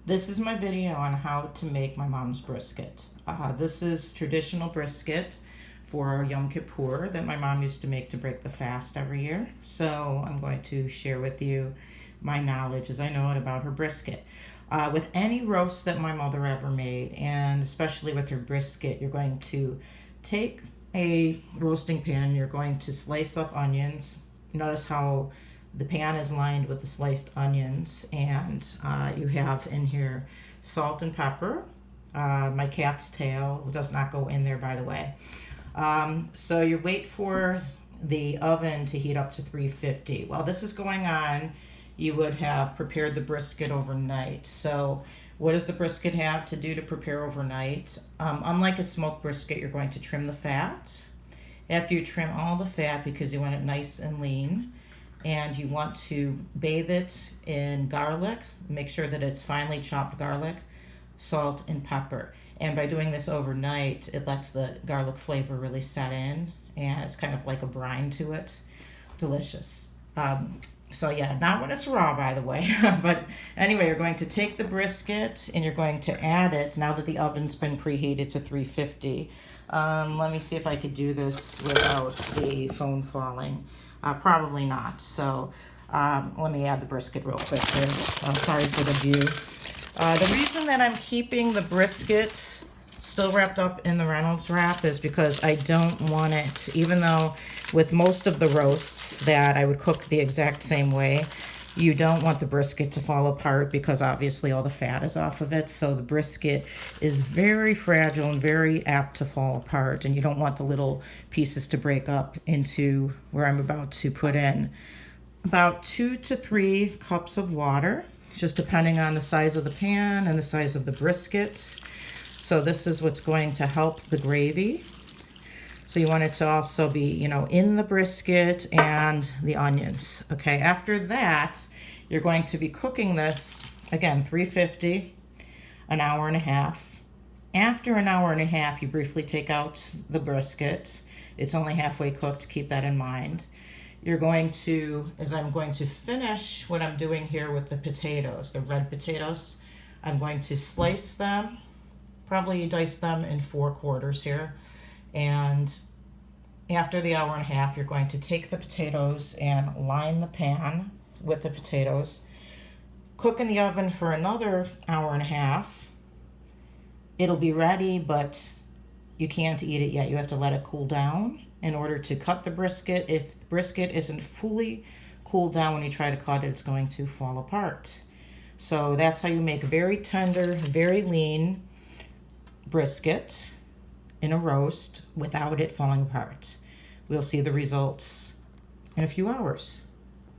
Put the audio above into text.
This is my video on how to make my mom's brisket. This is traditional brisket for Yom Kippur that my mom used to make to break the fast every year. So I'm going to share with you my knowledge as I know it about her brisket. With any roast that my mother ever made, and especially with her brisket, you're going to take a roasting pan, you're going to slice up onions. Notice how the pan is lined with the sliced onions, and you have in here salt and pepper. My cat's tail does not go in there, by the way. So you wait for the oven to heat up to 350. While this is going on, you would have prepared the brisket overnight. So what does the brisket have to do to prepare overnight? Unlike a smoked brisket, you're going to trim the fat. After you trim all the fat, because you want it nice and lean, and you want to bathe it in garlic, make sure that it's finely chopped garlic, salt, and pepper. And by doing this overnight, it lets the garlic flavor really set in, and it's kind of like a brine to it. Delicious. So yeah, not when it's raw, by the way. But anyway, you're going to take the brisket and you're going to add it, now that the oven's been preheated to 350. Let me see if I could do this without the phone falling. Probably not. So let me add the brisket real quick here. Sorry for the view. The reason that I'm keeping the brisket still wrapped up in the Reynolds wrap is because I don't want it, even though with most of the roasts that I would cook the exact same way, you don't want the brisket to fall apart because obviously all the fat is off of it. So the brisket is very fragile and very apt to fall apart, and you don't want the little pieces to break up into where I'm about to put in about 2 to 3 cups of water, just depending on the size of the pan and the size of the brisket. So this is what's going to help the gravy. So you want it to also be, in the brisket and the onions. Okay, after that, you're going to be cooking this, again, 350, an hour and a half. After an hour and a half, you briefly take out the brisket. It's only halfway cooked, keep that in mind. You're going to, as I'm going to finish what I'm doing here with the potatoes, the red potatoes, I'm going to slice them, probably dice them in 4 quarters here. And after the hour and a half, you're going to take the potatoes and line the pan with the potatoes. Cook in the oven for another hour and a half. It'll be ready, but you can't eat it yet. You have to let it cool down in order to cut the brisket. If the brisket isn't fully cooled down when you try to cut it, it's going to fall apart. So that's how you make very tender, very lean brisket in a roast without it falling apart. We'll see the results in a few hours.